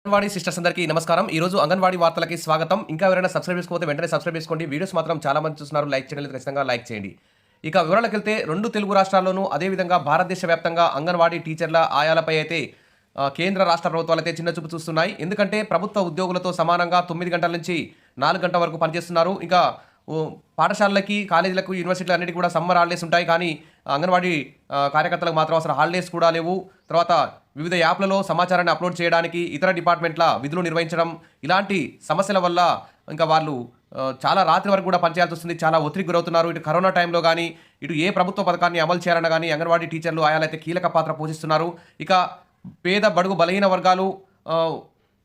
Anganwadi sisters అందరికీ నమస్కారం. ఈ రోజు అంగన్వాడీ వార్తలకి స్వాగతం. ఇంకా ఎవరైనా సబ్స్క్రైబ్ చేసుకోకపోతే వెంటనే సబ్స్క్రైబ్ చేసుకోండి. వీడియోస్ మాత్రం చాలా మంది చూస్తున్నారు. లైక్ చేయడం లేదు, ఖచ్చితంగా లైక్ చేయండి. ఇక వివరాలకెళ్తే 2 తెలుగు రాష్ట్రాల్లోనూ అదేవిధంగా భారతదేశ వ్యాప్తంగా అంగన్వాడీ టీచర్ల ఆయాలపై అయితే కేంద్ర రాష్ట్ర ప్రభుత్వాలు అయితే చిన్న చూపు చూస్తున్నాయి. ఎందుకంటే ప్రభుత్వ ఉద్యోగులతో సమానంగా 9 గంటల నుంచి 4 గంటల వరకు పనిచేస్తున్నారు. ఇంకా పాఠశాలలకి, కాలేజీలకు, యూనివర్సిటీలు అన్నిటికీ కూడా సమ్మర్ హాలిడేస్ ఉంటాయి. కానీ అంగన్వాడీ కార్యకర్తలకు మాత్రం అసలు హాలిడేస్ కూడా లేవు. తర్వాత వివిధ యాప్లలో సమాచారాన్ని అప్లోడ్ చేయడానికి, ఇతర డిపార్ట్మెంట్ల విధులు నిర్వహించడం, ఇలాంటి సమస్యల వల్ల ఇంకా వాళ్ళు చాలా రాత్రి వరకు కూడా పనిచేయాల్సి వస్తుంది. చాలా ఒత్తిడికి గురవుతున్నారు. ఇటు కరోనా టైంలో కానీ, ఇటు ఏ ప్రభుత్వ పథకాన్ని అమలు చేయాలన్నా కానీ అంగన్వాడీ టీచర్లు ఆయాలైతే కీలక పాత్ర పోషిస్తున్నారు. ఇక పేద, బడుగు, బలహీన వర్గాలు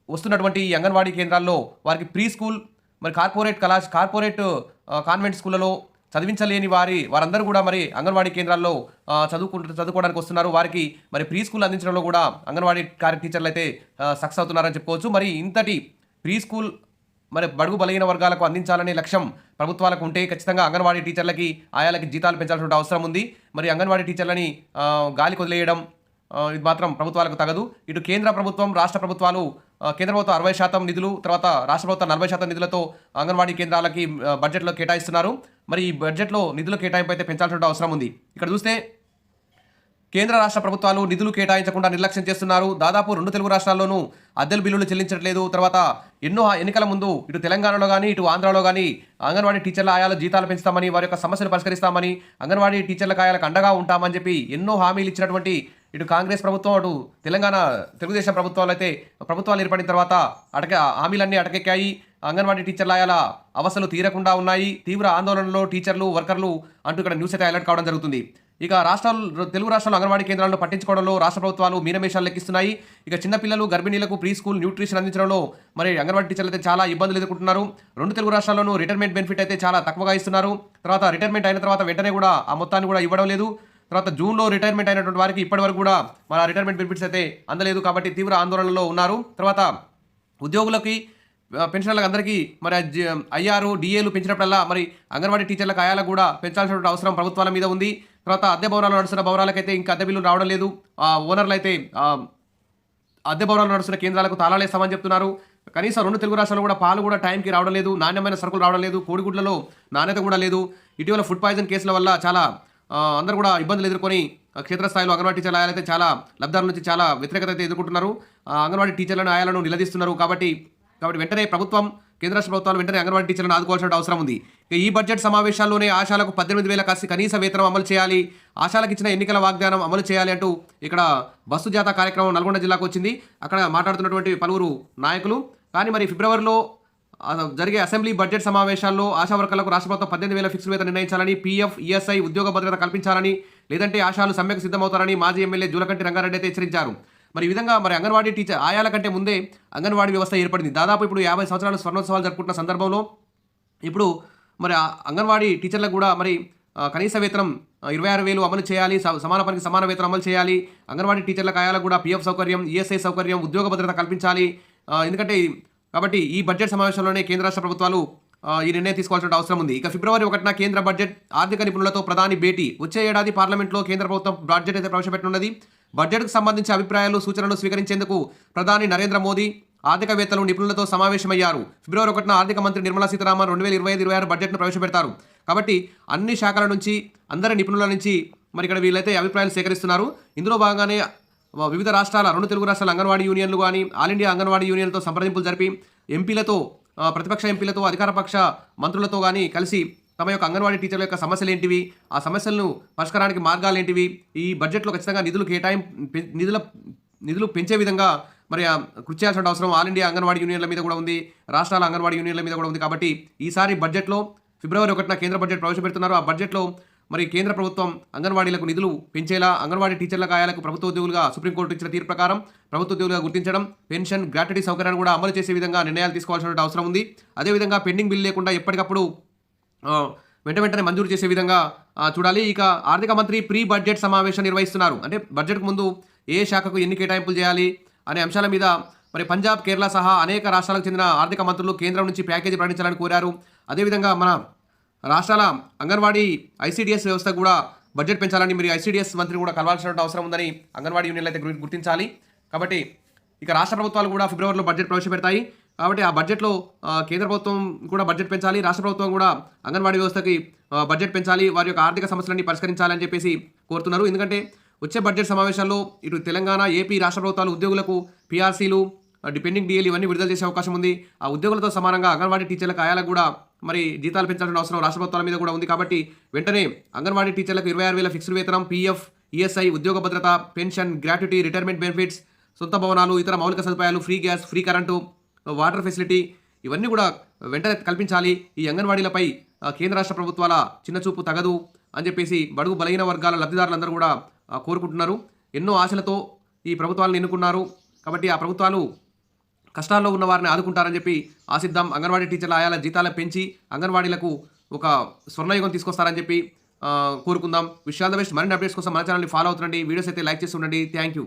వస్తున్నటువంటి ఈ అంగన్వాడీ కేంద్రాల్లో వారికి ప్రీ స్కూల్, మరి కార్పొరేట్ కాన్వెంట్ స్కూళ్ళలో చదివించలేని వారందరూ కూడా మరి అంగన్వాడీ కేంద్రాల్లో చదువుకోవడానికి వస్తున్నారు. వారికి మరి ప్రీ స్కూల్ అందించడంలో కూడా అంగన్వాడీ టీచర్లు అయితే సక్సెస్ అవుతున్నారని చెప్పుకోవచ్చు. మరి ఇంతటి ప్రీ స్కూల్ మరి బడుగు బలహీన వర్గాలకు అందించాలనే లక్ష్యం ప్రభుత్వాలకు ఉంటే ఖచ్చితంగా అంగన్వాడీ టీచర్లకి, ఆయాలకి జీతాలు పెంచాల్సిన అవసరం ఉంది. మరి అంగన్వాడీ టీచర్లని గాలికి వదిలేయడం ఇది మాత్రం ప్రభుత్వాలకు తగదు. ఇటు కేంద్ర ప్రభుత్వం, రాష్ట్ర ప్రభుత్వాలు, కేంద్ర ప్రభుత్వం 60% నిధులు, తర్వాత రాష్ట్ర ప్రభుత్వం 40% నిధులతో అంగన్వాడీ కేంద్రాలకి బడ్జెట్లో కేటాయిస్తున్నారు. మరి ఈ బడ్జెట్లో నిధుల కేటాయింపు అయితే పెంచాల్సిన అవసరం ఉంది. ఇక్కడ చూస్తే కేంద్ర రాష్ట్ర ప్రభుత్వాలు నిధులు కేటాయించకుండా నిర్లక్ష్యం చేస్తున్నారు. దాదాపు 2 తెలుగు రాష్ట్రాల్లోనూ అద్దెల బిల్లులు చెల్లించట్లేదు. తర్వాత ఎన్నో ఎన్నికల ముందు ఇటు తెలంగాణలో కానీ, ఇటు ఆంధ్రాలో కానీ అంగన్వాడీ టీచర్ల ఆయాల జీతాలు పెంచుతామని, వారి యొక్క సమస్యలు పరిష్కరిస్తామని, అంగన్వాడీ టీచర్ల ఆయాలకు అండగా ఉంటామని చెప్పి ఎన్నో హామీలు ఇచ్చినటువంటి ఇటు కాంగ్రెస్ ప్రభుత్వం, అటు తెలంగాణ తెలుగుదేశం ప్రభుత్వాలు అయితే ప్రభుత్వాలు ఏర్పడిన తర్వాత హామీలన్నీ అటకెక్కాయి. అంగన్వాడీ టీచర్ల ఆయాల అవస్థలు తీరకుండా ఉన్నాయి. తీవ్ర ఆందోళనలో టీచర్లు, వర్కర్లు అంటూ ఇక్కడ న్యూస్ అయితే అలర్ట్ కావడం జరుగుతుంది. ఇక తెలుగు రాష్ట్రాల్లో అంగన్వాడీ కేంద్రాలను పట్టించుకోవడంలో రాష్ట్ర ప్రభుత్వాలు మీనమేషాలు లెక్కిస్తున్నాయి. ఇక చిన్నపిల్లలు, గర్భిణీలకు ప్రీ స్కూల్ న్యూట్రిషన్ అందించడంలో మరి అంగన్వాడీ టీచర్లు అయితే చాలా ఇబ్బందులు ఎదుర్కొంటున్నారు. 2 తెలుగు రాష్ట్రాల్లోనూ రిటైర్మెంట్ బెనిఫిట్ అయితే చాలా తక్కువగా ఇస్తున్నారు. తర్వాత రిటైర్మెంట్ అయిన తర్వాత వెంటనే కూడా ఆ మొత్తాన్ని కూడా ఇవ్వడం లేదు. తర్వాత జూన్లో రిటైర్మెంట్ అయినటువంటి వారికి ఇప్పటివరకు కూడా మన రిటైర్మెంట్ బెనిఫిట్స్ అయితే అందలేదు. కాబట్టి తీవ్ర ఆందోళనలో ఉన్నారు. తర్వాత ఉద్యోగులకి, పెన్షనర్లకు అందరికీ మరి ఐఆర్, డిఏలు పెంచినప్పుడల్లా మరి అంగన్వాడీ టీచర్లకు ఆయాలకు కూడా పెంచాల్సిన అవసరం ప్రభుత్వాల మీద ఉంది. తర్వాత అద్దె భవనాలు నడుస్తున్న భవనాలకైతే ఇంకా అద్దె బిల్లులు రావడం లేదు. ఓనర్లు అయితే అద్దె భవనాలు నడుస్తున్న కేంద్రాలకు తాళాలేస్తామని చెప్తున్నారు. కనీసం 2 తెలుగు రాష్ట్రాలు కూడా పాలు కూడా టైంకి రావడం లేదు. నాణ్యమైన సరుకులు రావడం లేదు. కోడిగుడ్లలో నాణ్యత కూడా లేదు. ఇటీవల ఫుడ్ పాయిజన్ కేసుల వల్ల చాలా అందరూ కూడా ఇబ్బందులు ఎదుర్కొని క్షేత్రస్థాయిలో అంగన్వాడీ టీచర్ల ఆయాలైతే చాలా లబ్ధాల నుంచి చాలా వ్యతిరేకత అయితే ఎదుర్కొంటున్నారు. అంగన్వాడీ టీచర్లను, ఆయాలను నిలదీస్తున్నారు. కాబట్టి వెంటనే ప్రభుత్వం, కేంద్ర రాష్ట్ర ప్రభుత్వాలు వెంటనే అంగన్వాడీ టీచర్లను ఆదుకోవాల్సిన అవసరం ఉంది. ఈ బడ్జెట్ సమావేశాల్లోనే ఆశాలకు 18,000 కనీస వేతనం అమలు చేయాలి, ఆశాలకు ఇచ్చిన ఎన్నికల వాగ్దానం అమలు చేయాలి అంటూ ఇక్కడ బస్సు జాతా కార్యక్రమం నల్గొండ జిల్లాకు వచ్చింది. అక్కడ మాట్లాడుతున్నటువంటి పలువురు నాయకులు. కానీ మరి ఫిబ్రవరిలో జరిగే అసెంబ్లీ బడ్జెట్ సమావేశాల్లో ఆశా వర్కర్లకు రాష్ట్ర ప్రభుత్వం 18,000 ఫిక్స్డ్ వేతనం నిర్ణయించాలని, పీఎఫ్, ఈఎస్ఐ ఉద్యోగ భద్రత కల్పించాలని, లేదంటే ఆశాలు సమ్మెకు సిద్ధమవుతారని మాజీ ఎమ్మెల్యే జూలకంటి రంగారెడ్డి అయితే హెచ్చరించారు. మరి ఈ విధంగా మరి అంగన్వాడీ టీచర్ ఆయాల కంటే ముందే అంగన్వాడీ వ్యవస్థ ఏర్పడింది. దాదాపు ఇప్పుడు 50 సంవత్సరాలు స్వర్ణోత్సవాలు జరుపుకుంటున్న సందర్భంలో ఇప్పుడు మరి అంగన్వాడీ టీచర్లకు కూడా మరి కనీస వేతనం 26,000 అమలు చేయాలి, సమాన పనికి సమాన వేతనం అమలు చేయాలి. అంగన్వాడీ టీచర్లకు ఆయాలకు కూడా పీఎఫ్ సౌకర్యం, ఈఎస్ఐ సౌకర్యం, ఉద్యోగ భద్రత కల్పించాలి. ఎందుకంటే కాబట్టి ఈ బడ్జెట్ సమావేశంలోనే కేంద్ర రాష్ట్ర ప్రభుత్వాలు ఈ నిర్ణయం తీసుకోవాల్సిన అవసరం ఉంది. ఇక ఫిబ్రవరి 1న కేంద్ర బడ్జెట్, ఆర్థిక నిపుణులతో ప్రధాని భేటీ. వచ్చే ఏడాది పార్లమెంట్లో కేంద్ర ప్రభుత్వం బడ్జెట్ అయితే ప్రవేశపెట్టనున్నది. బడ్జెట్కు సంబంధించి అభిప్రాయాలు, సూచనలు స్వీకరించేందుకు ప్రధాని నరేంద్ర మోదీ ఆర్థికవేత్తలు, నిపుణులతో సమావేశమయ్యారు. ఫిబ్రవరి 1న ఆర్థిక మంత్రి నిర్మలా సీతారామన్ 2025-26 బడ్జెట్ను ప్రవేశపెడతారు. కాబట్టి అన్ని శాఖల నుంచి, అందరి నిపుణుల నుంచి మరి ఇక్కడ వీళ్ళైతే అభిప్రాయాలు సేకరిస్తున్నారు. ఇందులో భాగంగానే వివిధ రాష్ట్రాల 2 తెలుగు రాష్ట్రాల అంగన్వాడీ యూనియన్లు కానీ, ఆల్ ఇండియా అంగన్వాడీ యూనియన్లతో సంప్రదింపులు జరిపి ఎంపీలతో, ప్రతిపక్ష ఎంపీలతో, అధికార పక్ష మంత్రులతో కానీ కలిసి తమ యొక్క అంగన్వాడీ టీచర్ల యొక్క సమస్యలు ఏంటివి, ఆ సమస్యలను పరిష్కారానికి మార్గాలు ఏంటివి, ఈ బడ్జెట్లో ఖచ్చితంగా నిధులు పెంచే విధంగా మరి కృషి చేయాల్సిన అవసరం ఆల్ ఇండియా అంగన్వాడీ యూనియన్ల మీద కూడా ఉంది, రాష్ట్రాల అంగన్వాడీ యూనియన్ల మీద కూడా ఉంది. కాబట్టి ఈసారి బడ్జెట్లో ఫిబ్రవరి 1న కేంద్ర బడ్జెట్ ప్రవేశపెడుతున్నారు. ఆ బడ్జెట్లో మరి కేంద్ర ప్రభుత్వం అంగన్వాడీలకు నిధులు పెంచేలా, అంగన్వాడీ టీచర్ల ఆయాలకు ప్రభుత్వ ఉద్యోగులుగా సుప్రీంకోర్టు ఇచ్చిన తీర్పు ప్రకారం ప్రభుత్వ ఉద్యోగులుగా గుర్తించడం, పెన్షన్, గ్రాట్యుటీ సౌకర్యాన్ని కూడా అమలు చేసే విధంగా నిర్ణయాలు తీసుకోవాల్సిన అవసరం ఉంది. అదేవిధంగా పెండింగ్ బిల్ లేకుండా ఎప్పటికప్పుడు వెంటనే మంజూరు చేసే విధంగా చూడాలి. ఇక ఆర్థిక మంత్రి ప్రీ బడ్జెట్ సమావేశం నిర్వహిస్తున్నారు. అంటే బడ్జెట్కు ముందు ఏ శాఖకు ఎన్ని కేటాయింపులు చేయాలి అనే అంశాల మీద మరి పంజాబ్, కేరళ సహా అనేక రాష్ట్రాలకు చెందిన ఆర్థిక మంత్రులు కేంద్రం నుంచి ప్యాకేజీ ప్రకటించాలని కోరారు. అదేవిధంగా మన రాష్ట్రాల అంగన్వాడీ ఐసీడీఎస్ వ్యవస్థ కూడా బడ్జెట్ పెంచాలని మరి ఐసీడీఎస్ మంత్రిని కూడా కలవాల్సిన అవసరం ఉందని అంగన్వాడీ యూనియన్లు అయితే గుర్తించాలి. కాబట్టి ఇక రాష్ట్ర ప్రభుత్వాలు కూడా ఫిబ్రవరిలో బడ్జెట్ ప్రవేశపెడతాయి. కాబట్టి ఆ బడ్జెట్‌లో కేంద్ర ప్రభుత్వం కూడా బడ్జెట్ పెంచాలి. రాష్ట్ర ప్రభుత్వం కూడా అంగన్వాడీ వ్యవస్థకి బడ్జెట్ పెంచాలి. వారి యొక్క ఆర్థిక సమస్యలన్నీ పరిష్కరించాలని చెప్పేసి కోరుతున్నారు. ఎందుకంటే వచ్చే బడ్జెట్ సమావేశాల్లో ఇటు తెలంగాణ, ఏపీ రాష్ట్ర ప్రభుత్వాలు ఉద్యోగులకు పీఆర్సీలు, డిపెండింగ్ డీఏలు ఇవన్నీ విడుదల చేసే అవకాశం ఉంది. ఆ ఉద్యోగులతో సమానంగా అంగన్వాడీ టీచర్లకు, ఆయాలకు కూడా మరి జీతాలు పెంచాల్సిన అవసరం రాష్ట్ర ప్రభుత్వాల మీద కూడా ఉంది. కాబట్టి వెంటనే అంగన్వాడీ టీచర్లకు 26,000 ఫిక్స్డ్ వేతనం, పీఎఫ్, ఈఎస్ఐ, ఉద్యోగ భద్రత, పెన్షన్, గ్రాట్యుటీ, రిటైర్మెంట్ బెనిఫిట్స్, సొంత భవనాలు, ఇతర మౌలిక సదుపాయాలు, free gas, free current, water facility ఇవన్నీ కూడా వెంటనే కల్పించాలి. ఈ అంగన్వాడీలపై కేంద్ర రాష్ట్ర ప్రభుత్వాల చిన్నచూపు తగదు అని చెప్పేసి బడుగు బలహీన వర్గాల లబ్ధిదారులందరూ కూడా కోరుకుంటున్నారు. ఎన్నో ఆశలతో ఈ ప్రభుత్వాలను ఎన్నుకున్నారు. కాబట్టి ఆ ప్రభుత్వాలు కష్టాల్లో ఉన్న వారిని ఆదుకుంటారని చెప్పి ఆశిద్దాం. అంగన్వాడీ టీచర్ల ఆయాల జీతాలు పెంచి అంగన్వాడీలకు ఒక స్వర్ణయుగం తీసుకొస్తారని చెప్పి కోరుకుందాం. Wish all the best. మరిన్ని అప్డేట్స్ కోసం మన ఛానల్ని ఫాలో అవుతుండండి. వీడియోస్ అయితే లైక్ చేసి ఉండండి. Thank you.